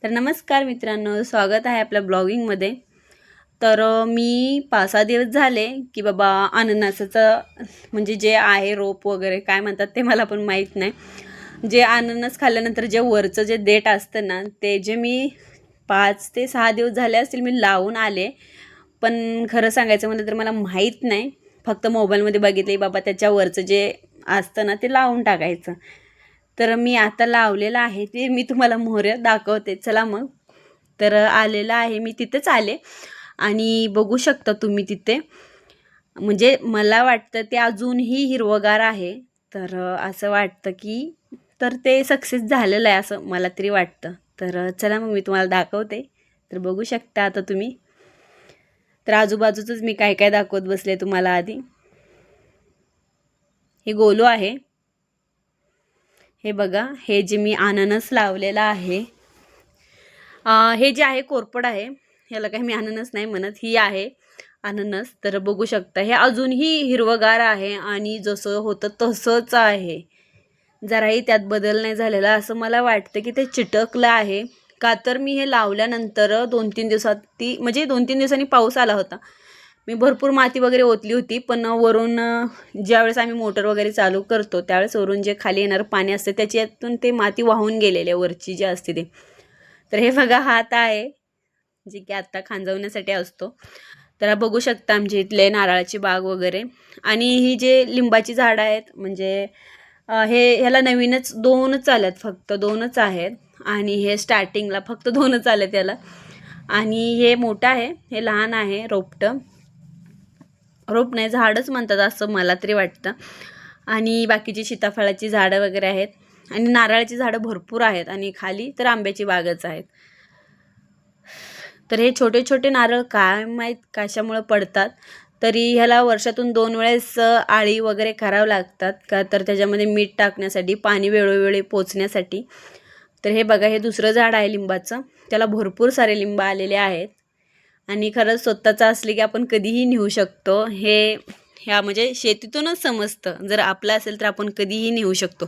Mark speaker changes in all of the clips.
Speaker 1: तर नमस्कार मित्रांनो, स्वागत आहे आपल्या ब्लॉगिंगमध्ये. तर मी 5-6 दिवस झाले की बाबा अननसाचं म्हणजे जे आहे रोप वगैरे काय म्हणतात ते मला पण माहीत नाही. जे अननस खाल्ल्यानंतर जे वरचं जे देठ असतं ना, ते जे मी 5 ते 6 दिवस झाले असतील मी लावून आले. पण खरं सांगायचं म्हणलं तर मला माहीत नाही. फक्त मोबाईलमध्ये बघितले बाबा त्याच्यावरचं जे असतं ना ते लावून टाकायचं. तर मी आता लावलेलं आहे ते मी तुम्हाला मोहऱ्या दाखवते. चला मग. तर आलेलं आहे मी तिथेच आले आणि बघू शकता तुम्ही तिथे. म्हणजे मला वाटतं ते अजूनही हिरवगार आहे. तर असं वाटतं की तर ते सक्सेस झालेलं आहे असं मला तरी वाटतं. तर चला मग मी तुम्हाला दाखवते. तर बघू शकता आता तुम्ही. तर आजूबाजूचंच मी काय काय दाखवत बसले तुम्हाला आधी. हे गोलू आहे. हे बघा, हे जे मी अननस लावलेलं आहे, हे जे आहे कोरपड आहे. ह्याला काही मी अननस नाही म्हणत, ही आहे अननस. तर बघू शकता हे अजूनही हिरवगार आहे आणि जसं होतं तसंच आहे. जराही त्यात बदल नाही झालेला. असं मला वाटतं की ते चिटकलं आहे. का तर मी हे लावल्यानंतर 2-3 दिवसात म्हणजे 2-3 दिवसांनी पाऊस आला होता. मी भरपूर माती वगैरे ओतली होती. पण वरून ज्यावेळेस आम्ही मोटर वगैरे चालू करतो त्यावेळेस वरून जे खाली येणारं पाणी असतं त्याच्यातून ते माती वाहून गेलेले वरची जी असते ते. तर हे बघा हात आहे जे की आत्ता खांजवण्यासाठी असतो. तर बघू शकता आमच्या इथले नारळाची बाग वगैरे. आणि ही जे लिंबाची झाडं आहेत म्हणजे ह्याला नवीनच 2च आल्यात, फक्त 2च आहेत. आणि हे स्टार्टिंगला फक्त 2च आलेत याला. आणि हे मोठं आहे, हे लहान आहे रोपटं. रोप नाही झाडच म्हणतात असं मला तरी वाटतं. आणि बाकीची सीताफळाची झाडं वगैरे आहेत आणि नारळाची झाडं भरपूर आहेत आणि खाली तर आंब्याची बागच आहेत. तर हे छोटे छोटे नारळ काय माहीत कशामुळे पडतात. तरी ह्याला वर्षातून 2 वेळेस आळी वगैरे करावं लागतात का तर त्याच्यामध्ये मीठ टाकण्यासाठी, पाणी वेळोवेळी पोचण्यासाठी. तर हे बघा, हे दुसरं झाड आहे लिंबाचं. त्याला भरपूर सारे लिंब आलेले आहेत आणि खरंच स्वतःचं असले की आपण कधीही नेऊ शकतो. ह्या म्हणजे शेतीतूनच समजतं. जर आपलं असेल तर आपण कधीही नेऊ शकतो.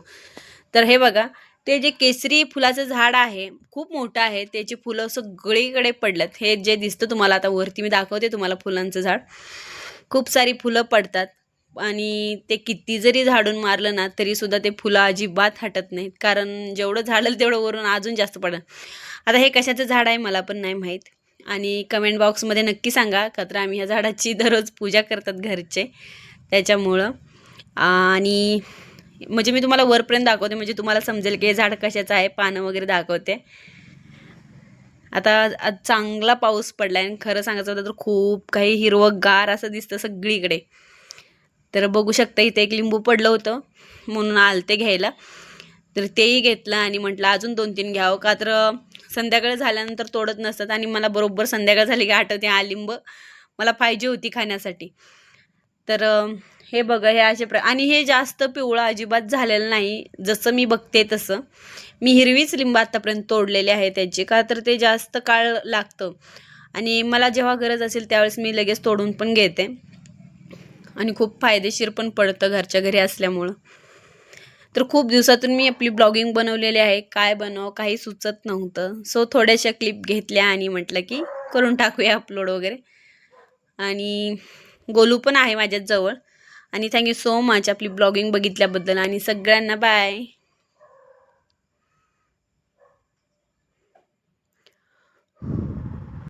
Speaker 1: तर हे बघा, ते जे केसरी फुलाचं झाड आहे खूप मोठं आहे. त्याची फुलं सगळीकडे पडल्यात. हे जे दिसतं तुम्हाला आता वरती मी दाखवते तुम्हाला फुलांचं झाड. खूप सारी फुलं पडतात आणि ते किती जरी झाडून मारलं ना तरीसुद्धा ते फुलं अजिबात हटत नाहीत. कारण जेवढं झाडेल तेवढं वरून अजून जास्त पडेल. आता हे कशाचं झाड आहे मला पण नाही माहीत. आणि कमेंट बॉक्समध्ये नक्की सांगा का तर आम्ही ह्या झाडाची दररोज पूजा करतात घरचे त्याच्यामुळं. आणि म्हणजे मी तुम्हाला वरपर्यंत दाखवते म्हणजे तुम्हाला समजेल की हे झाड कशाचं आहे. पानं वगैरे दाखवते. आता आज चांगला पाऊस पडला आहे आणि खरं सांगायचं होतं तर खूप काही हिरवंगार असं दिसतं सगळीकडे. तर बघू शकता इथे एक लिंबू पडलं होतं म्हणून आलते घ्यायला. तर तेही घेतलं आणि म्हटलं अजून 2-3 घ्यावं का तर संध्याकाळ झाल्यानंतर तोडत नसतात आणि मला बरोबर संध्याकाळ झाली की आठवते हा लिंब मला पाहिजे होती खाण्यासाठी. तर हे बघा, हे असे आणि हे जास्त पिवळं अजिबात झालेलं नाही जसं मी बघते तसं. मी हिरवीच लिंब आत्तापर्यंत तोडलेली आहे त्याची का तर ते जास्त काळ लागतं आणि मला जेव्हा गरज असेल त्यावेळेस मी लगेच तोडून पण घेते आणि खूप फायदेशीर पण पडतं घरच्या घरी असल्यामुळं. तर खूप दिवसातून मी आपली ब्लॉगिंग बनवलेली आहे. काय बनव काही सुचत नव्हतं. सो थोड्याशा क्लिप घेतल्या आणि म्हटलं की करून टाकूया अपलोड वगैरे. आणि गोलू पण आहे माझ्याच जवळ. आणि थँक्यू सो मच आपली ब्लॉगिंग बघितल्याबद्दल आणि सगळ्यांना बाय.